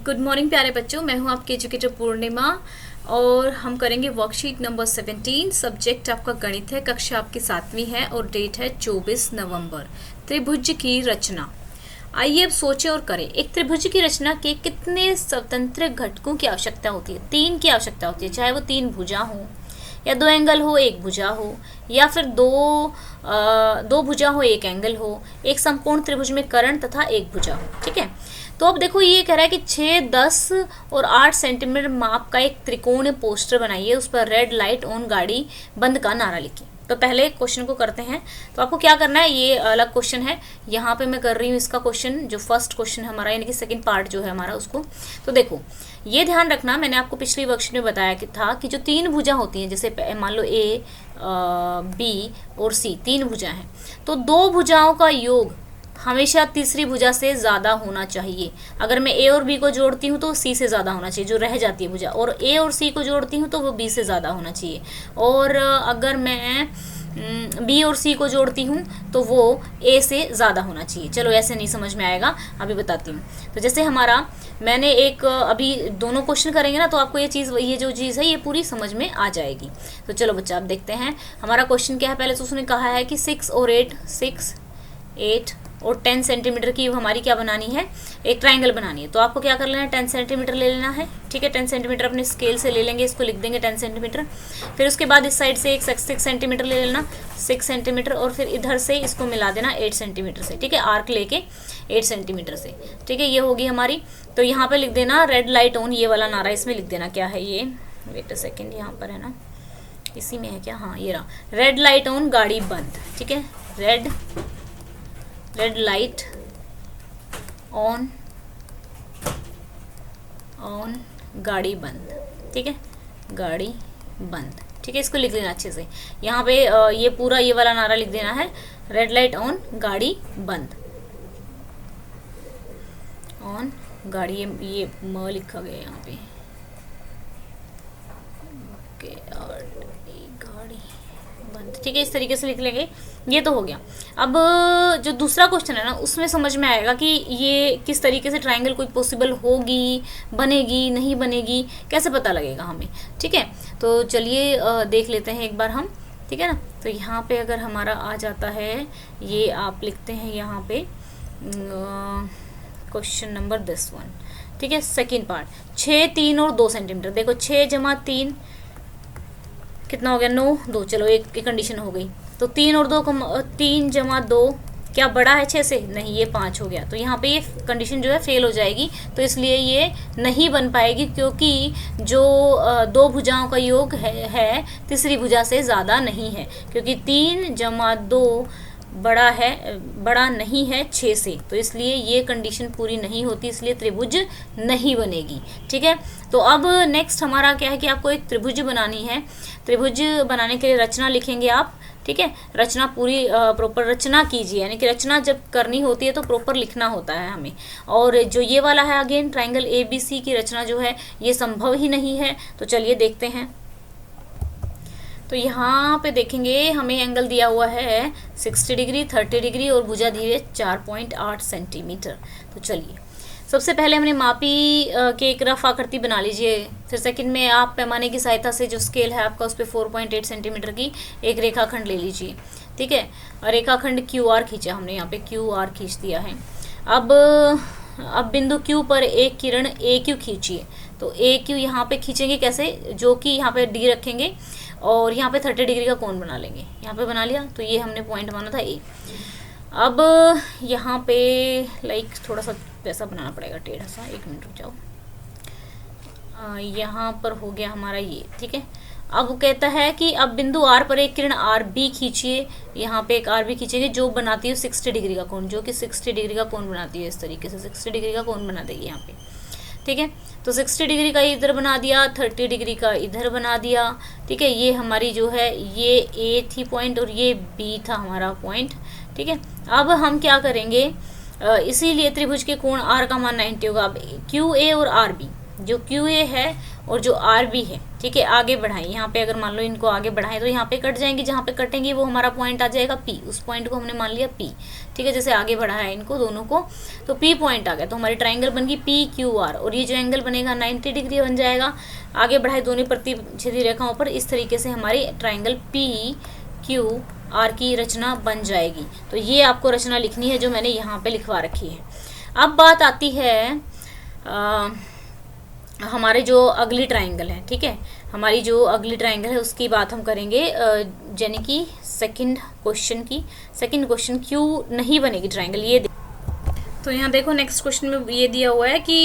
Good morning प्यारे बच्चों, मैं हूं आपकी एजुकेटर पूर्णिमा और हम करेंगे वर्कशीट नंबर 17। सब्जेक्ट आपका गणित है, कक्षा आपकी 7वीं है और डेट है 24 नवंबर। त्रिभुज की रचना। आइए अब सोचें और करें। एक त्रिभुज की रचना के कितने स्वतंत्र घटकों की आवश्यकता होती है? 3 की आवश्यकता होती है, चाहे वो 3 भुजा हो या 2 एंगल हो, 1 भुजा हो, या फिर दो भुजा हो, 1 एंगल हो, एक समकोण त्रिभुज में कर्ण तथा 1 भुजा हो। ठीक है, तो अब देखो ये कह रहा है कि 6, 10 और 8 सेंटीमीटर माप का एक त्रिकोणीय पोस्टर बनाइए, उस पर रेड लाइट ऑन गाड़ी बंद का नारा लिखिए। तो पहले क्वेश्चन को करते हैं। तो आपको क्या करना है, ये अलग क्वेश्चन है, यहाँ पे मैं कर रही हूँ इसका क्वेश्चन, जो फर्स्ट क्वेश्चन है हमारा, यानी कि सेकंड पार्ट जो है हमारा उसको। तो देखो ये ध्यान रखना, मैंने आपको पिछली वर्कशीट में बताया कि था कि जो 3 भुजा होती हैं, जैसे मान लो ए, बी और सी 3 भुजा हैं, तो 2 भुजाओं का योग हमेशा तीसरी भुजा से ज़्यादा होना चाहिए। अगर मैं ए और बी को जोड़ती हूँ तो सी से ज़्यादा होना चाहिए, जो रह जाती है भुजा, और ए और सी को जोड़ती हूँ तो वो बी से ज़्यादा होना चाहिए, और अगर मैं बी और सी को जोड़ती हूँ तो वो ए से ज़्यादा होना चाहिए। चलो ऐसे नहीं समझ में आएगा, अभी बताती हूँ। तो जैसे हमारा मैंने एक अभी दोनों क्वेश्चन करेंगे ना, तो आपको ये जो चीज़ है ये पूरी समझ में आ जाएगी। तो चलो बच्चा, आप देखते हैं हमारा क्वेश्चन क्या है। पहले तो उसने कहा है कि 6 और 8 और 10 सेंटीमीटर की हमारी क्या बनानी है, एक ट्रायंगल बनानी है। तो आपको क्या कर लेना है, 10 सेंटीमीटर ले लेना है। ठीक है, 10 सेंटीमीटर अपने स्केल से ले लेंगे, इसको लिख देंगे 10 सेंटीमीटर। फिर उसके बाद इस साइड से एक 6 सेंटीमीटर ले लेना, 6 सेंटीमीटर, और फिर इधर से इसको मिला देना 8 सेंटीमीटर से। ठीक है, आर्क लेके 8 सेंटीमीटर से। ठीक है, ये होगी हमारी। तो यहाँ पे लिख देना रेड लाइट ऑन, ये वाला नारा इसमें लिख देना। क्या है ये, वेट अ सेकेंड, यहाँ पर है ना, इसी में है क्या, हाँ ये रहा, रेड लाइट ऑन गाड़ी बंद। ठीक है, रेड लाइट ऑन गाड़ी बंद। ठीक है, गाड़ी बंद। ठीक है, इसको लिख लेना अच्छे से। यहाँ पे ये पूरा ये वाला नारा लिख देना है, रेड लाइट ऑन गाड़ी बंद, ऑन गाड़ी, ये म लिखा गया यहाँ पे, गाड़ी बंद। ठीक है, इस तरीके से लिख लेंगे। ये तो हो गया। अब जो दूसरा क्वेश्चन है ना, उसमें समझ में आएगा कि ये किस तरीके से ट्रायंगल कोई पॉसिबल होगी, बनेगी, नहीं बनेगी, कैसे पता लगेगा हमें। ठीक है, तो चलिए देख लेते हैं एक बार हम। ठीक है ना, तो यहाँ पे अगर हमारा आ जाता है, ये आप लिखते हैं यहाँ पे क्वेश्चन नंबर 10 1। ठीक है, सेकेंड पार्ट, 6, 3 और 2 सेंटीमीटर। देखो 6 जमा 3 कितना हो गया, 9, 2। चलो एक कंडीशन हो गई। तो 3 और 2 3 जमा 2 क्या बड़ा है 6 से? नहीं, ये 5 हो गया। तो यहाँ पे ये कंडीशन जो है फेल हो जाएगी, तो इसलिए ये नहीं बन पाएगी, क्योंकि जो 2 भुजाओं का योग है तीसरी भुजा से ज़्यादा नहीं है, क्योंकि 3 जमा 2 बड़ा नहीं है 6 से, तो इसलिए ये कंडीशन पूरी नहीं होती, इसलिए त्रिभुज नहीं बनेगी। ठीक है, तो अब नेक्स्ट हमारा क्या है कि आपको एक त्रिभुज बनानी है। त्रिभुज बनाने के लिए रचना लिखेंगे आप। ठीक है, रचना पूरी प्रॉपर रचना कीजिए, यानी कि रचना जब करनी होती है तो प्रॉपर लिखना होता है हमें। और जो ये वाला है अगेन ट्रायंगल ABC की रचना जो है ये संभव ही नहीं है। तो चलिए देखते हैं। तो यहाँ पे देखेंगे हमें एंगल दिया हुआ है 60 डिग्री, 30 डिग्री और भुजा दी है 4.8 सेंटीमीटर। तो चलिए सबसे पहले हमने मापी के एक रफ आकृति बना लीजिए। फिर सेकंड में आप पैमाने की सहायता से जो स्केल है आपका, उस पर 4.8 सेंटीमीटर की एक रेखाखंड ले लीजिए। ठीक है, और रेखाखंड QR खींचा हमने, यहाँ पे QR खींच दिया है। अब बिंदु Q पर एक किरण AQ खींचिए। तो AQ यहाँ पे खींचेंगे कैसे, जो कि यहाँ पे D रखेंगे और यहाँ पे 30 डिग्री का कोण बना लेंगे। यहाँ पे बना लिया, तो ये हमने पॉइंट माना था A। अब यहाँ पे लाइक थोड़ा सा वैसा बनाना पड़ेगा, टेढ़ा सा, 1 मिनट रुक जाओ। यहाँ पर हो गया हमारा ये। ठीक है, अब वो कहता है कि अब बिंदु R पर एक किरण RB खींचिए। यहाँ पे एक RB खींचेंगे जो बनाती है 60 डिग्री का कोण, जो कि 60 डिग्री का कोण बनाती है। इस तरीके से 60 डिग्री का कोण बना देगी यहाँ पे। ठीक है, तो 60 डिग्री का इधर बना दिया, 30 डिग्री का इधर बना दिया। ठीक है, ये हमारी जो है ये A थी पॉइंट और ये B था हमारा पॉइंट। ठीक है, अब हम क्या करेंगे, इसीलिए त्रिभुज के कोण R का मान 90 होगा। अब QA और RB, जो QA है और जो आर बी है, ठीक है, आगे बढ़ाएं। यहाँ पे अगर मान लो इनको आगे बढ़ाएं तो यहाँ पे कट जाएंगे, जहाँ पे कटेंगे वो हमारा पॉइंट आ जाएगा पी, उस पॉइंट को हमने मान लिया पी, ठीक है। जैसे आगे बढ़ाया है इनको दोनों को तो पी पॉइंट आ गया, तो हमारी ट्राइंगल बन गई पी क्यू आर, और ये जो एंगल बनेगा 90 डिग्री बन जाएगा। आगे बढ़ाए दोनों प्रतिच्छेदी रेखाओं पर, इस तरीके से हमारी ट्राइंगल पी क्यू आर की रचना बन जाएगी। तो ये आपको रचना लिखनी है जो मैंने यहाँ पे लिखवा रखी है। अब बात आती है हमारे जो अगली ट्राइंगल है, ठीक है, हमारी जो अगली ट्राइंगल है उसकी बात हम करेंगे यानी कि सेकंड क्वेश्चन की। सेकंड क्वेश्चन क्यों नहीं बनेगी ट्राइंगल, ये तो यहाँ देखो नेक्स्ट क्वेश्चन में ये दिया हुआ है कि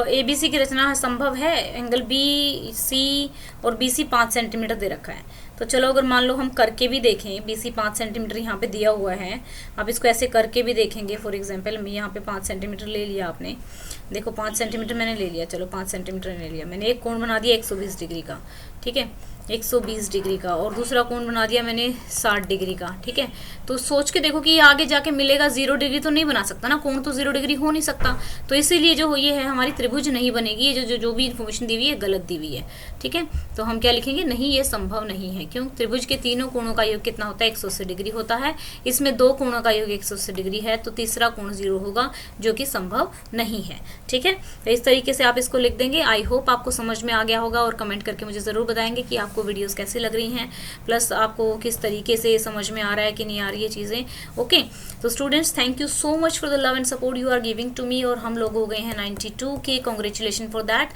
ए बी सी की रचना संभव है, एंगल बी सी और बी सी 5 सेंटीमीटर दे रखा है। तो चलो अगर मान लो हम करके भी देखें, बी सी 5 सेंटीमीटर यहाँ पे दिया हुआ है, आप इसको ऐसे करके भी देखेंगे। फॉर एग्जांपल मैं यहाँ पे 5 सेंटीमीटर ले लिया आपने, देखो 5 सेंटीमीटर मैंने ले लिया, चलो 5 सेंटीमीटर ले लिया मैंने, एक कोण बना दिया 120 डिग्री का, ठीक है, 120 डिग्री का, और दूसरा कोण बना दिया मैंने 60 डिग्री का, ठीक है। तो सोच के देखो कि ये आगे जाके मिलेगा 0 डिग्री तो नहीं बना सकता ना, कोण तो 0 डिग्री हो नहीं सकता। तो इसीलिए जो ये है हमारी त्रिभुज नहीं बनेगी, ये जो भी इन्फॉर्मेशन दी हुई है गलत दी हुई है, ठीक है। तो हम क्या लिखेंगे, नहीं ये संभव नहीं है। क्यों, त्रिभुज के तीनों कोणों का योग कितना होता है, 180 डिग्री होता है। इसमें 2 कोणों का योग 180 डिग्री है, तो तीसरा कोण 0 होगा, जो कि संभव नहीं है, ठीक है। तो इस तरीके से आप इसको लिख देंगे। आई होप आपको समझ में आ गया होगा, और कमेंट करके मुझे ज़रूर बताएंगे कि आपको वीडियोस कैसे लग रही हैं, प्लस आपको किस तरीके से समझ में आ रहा है कि नहीं आ रही है चीज़ें। ओके, तो students thank you so much for the love and support you are giving to me, और हम लोग हो गए हैं 92 के, कॉन्ग्रेचुलेशन फॉर दैट।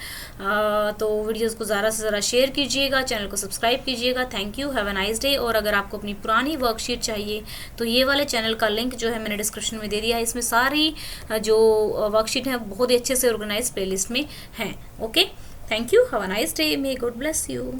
तो वीडियोस को ज़्यादा से ज़्यादा शेयर कीजिएगा, चैनल को सब्सक्राइब कीजिएगा। Thank you, have a nice day. और अगर आपको अपनी पुरानी वर्कशीट चाहिए तो ये वाले चैनल का लिंक जो है मैंने डिस्क्रिप्शन में दे दिया है, इसमें सारी जो वर्कशीट है बहुत ही अच्छे से ऑर्गेनाइज प्लेलिस्ट में हैं। Okay, thank you, have a nice day, may God bless you.